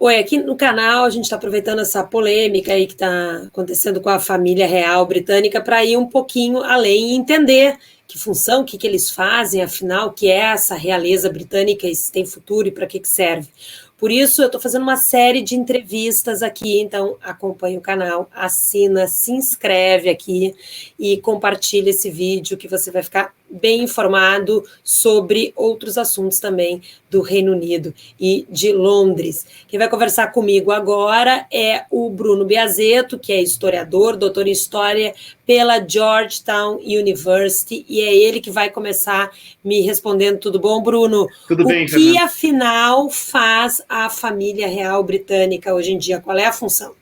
Oi, aqui no canal a gente está aproveitando essa polêmica aí que está acontecendo com a família real britânica para ir um pouquinho além e entender que função, o que eles fazem, afinal, o que é essa realeza britânica e se tem futuro e para que serve. Por isso, eu estou fazendo uma série de entrevistas aqui, então acompanhe o canal, assina, se inscreve aqui e compartilha esse vídeo que você vai ficar bem informado sobre outros assuntos também do Reino Unido e de Londres. Quem vai conversar comigo agora é o Bruno Biasetto, que é historiador, doutor em História pela Georgetown University, e é ele que vai começar me respondendo. Tudo bom, Bruno? Tudo bem, O que, afinal, faz a família real britânica hoje em dia? Qual é a função?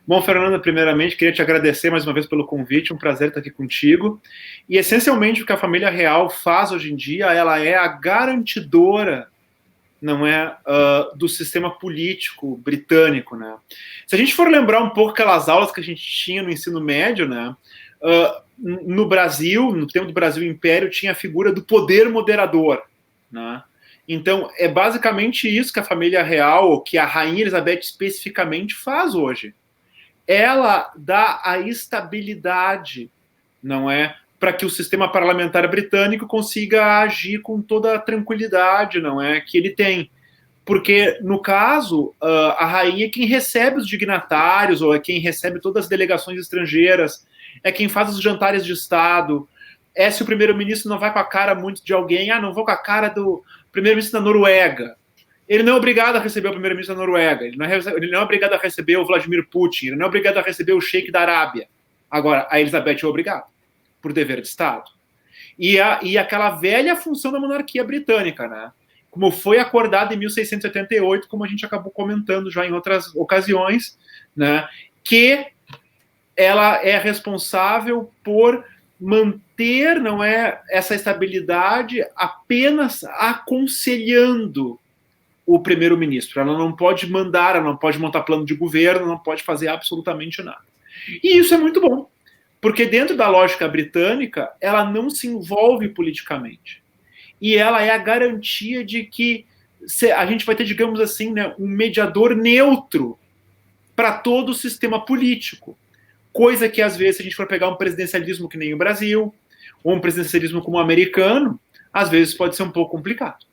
Bom, Fernanda, primeiramente, queria te agradecer mais uma vez pelo convite, um prazer estar aqui contigo. E, essencialmente, o que a família real faz hoje em dia, ela é a garantidora, não é, do sistema político britânico, né? Se a gente for lembrar um pouco aquelas aulas que a gente tinha no ensino médio, né, no Brasil, no tempo do Brasil Império, tinha a figura do poder moderador, né? Então, é basicamente isso que a família real, ou que a Rainha Elizabeth especificamente faz hoje. Ela dá a estabilidade, não é, para que o sistema parlamentar britânico consiga agir com toda a tranquilidade, não é, que ele tem. Porque, no caso, a rainha é quem recebe os dignatários, ou é quem recebe todas as delegações estrangeiras, é quem faz os jantares de Estado. É se o primeiro-ministro não vai com a cara muito de alguém, não vou com a cara do primeiro-ministro da Noruega. Ele não é obrigado a receber o primeiro-ministro da Noruega, ele não é obrigado a receber o Vladimir Putin, ele não é obrigado a receber o sheik da Arábia. Agora, a Elizabeth é obrigada, por dever de Estado. E aquela velha função da monarquia britânica, né? Como foi acordado em 1688, como a gente acabou comentando já em outras ocasiões, né? Que ela é responsável por manter, não é, essa estabilidade apenas aconselhando o primeiro-ministro. Ela não pode mandar, ela não pode montar plano de governo, não pode fazer absolutamente nada. E isso é muito bom, porque dentro da lógica britânica, ela não se envolve politicamente. E ela é a garantia de que a gente vai ter, digamos assim, né, um mediador neutro para todo o sistema político. Coisa que, às vezes, se a gente for pegar um presidencialismo que nem o Brasil, ou um presidencialismo como o americano, às vezes pode ser um pouco complicado.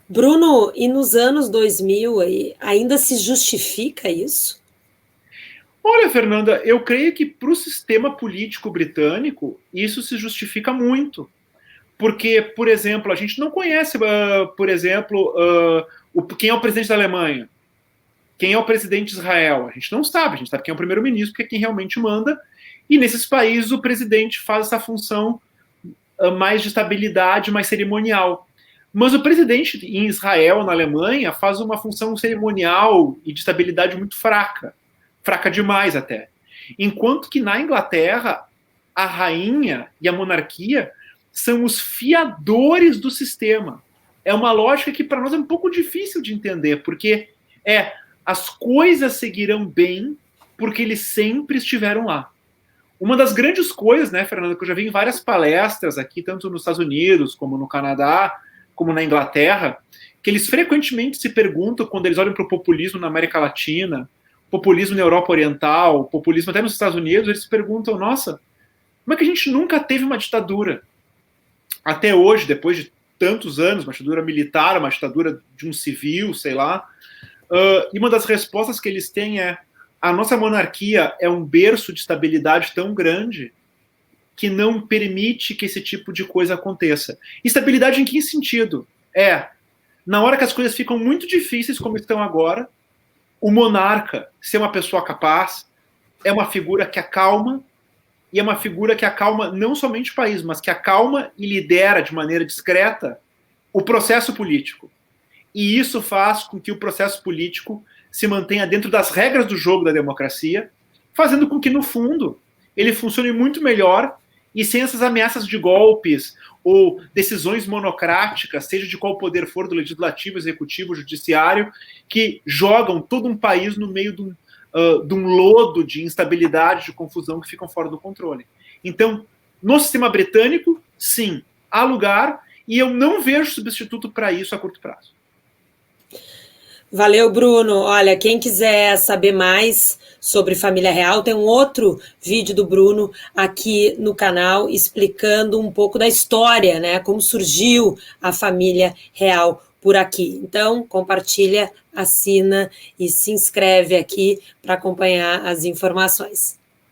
Bruno, e nos anos 2000 ainda se justifica isso? Olha, Fernanda, eu creio que para o sistema político britânico isso se justifica muito. Porque, por exemplo, a gente não conhece, por exemplo, quem é o presidente da Alemanha, quem é o presidente de Israel. A gente não sabe, a gente sabe quem é o primeiro-ministro, que é quem realmente manda. E nesses países o presidente faz essa função mais de estabilidade, mais cerimonial. Mas o presidente em Israel, na Alemanha, faz uma função cerimonial e de estabilidade muito fraca. Fraca demais até. Enquanto que na Inglaterra, a rainha e a monarquia são os fiadores do sistema. É uma lógica que para nós é um pouco difícil de entender, porque as coisas seguirão bem porque eles sempre estiveram lá. Uma das grandes coisas, né, Fernanda, que eu já vi em várias palestras aqui, tanto nos Estados Unidos, como no Canadá, como na Inglaterra, que eles frequentemente se perguntam, quando eles olham para o populismo na América Latina, populismo na Europa Oriental, populismo até nos Estados Unidos, eles se perguntam, nossa, como é que a gente nunca teve uma ditadura? Até hoje, depois de tantos anos, uma ditadura militar, uma ditadura de um civil, sei lá. E uma das respostas que eles têm é: a nossa monarquia é um berço de estabilidade tão grande que não permite que esse tipo de coisa aconteça. Estabilidade em que sentido? Na hora que as coisas ficam muito difíceis, como estão agora, o monarca, ser uma pessoa capaz, é uma figura que acalma, e é uma figura que acalma não somente o país, mas que acalma e lidera de maneira discreta o processo político. E isso faz com que o processo político se mantenha dentro das regras do jogo da democracia, fazendo com que, no fundo, ele funcione muito melhor e sem essas ameaças de golpes ou decisões monocráticas, seja de qual poder for, do legislativo, executivo, judiciário, que jogam todo um país no meio de um lodo de instabilidade, de confusão que ficam fora do controle. Então, no sistema britânico, sim, há lugar, e eu não vejo substituto para isso a curto prazo. Valeu, Bruno. Olha, quem quiser saber mais sobre família real, tem um outro vídeo do Bruno aqui no canal explicando um pouco da história, né? Como surgiu a família real por aqui. Então, compartilha, assina e se inscreve aqui para acompanhar as informações.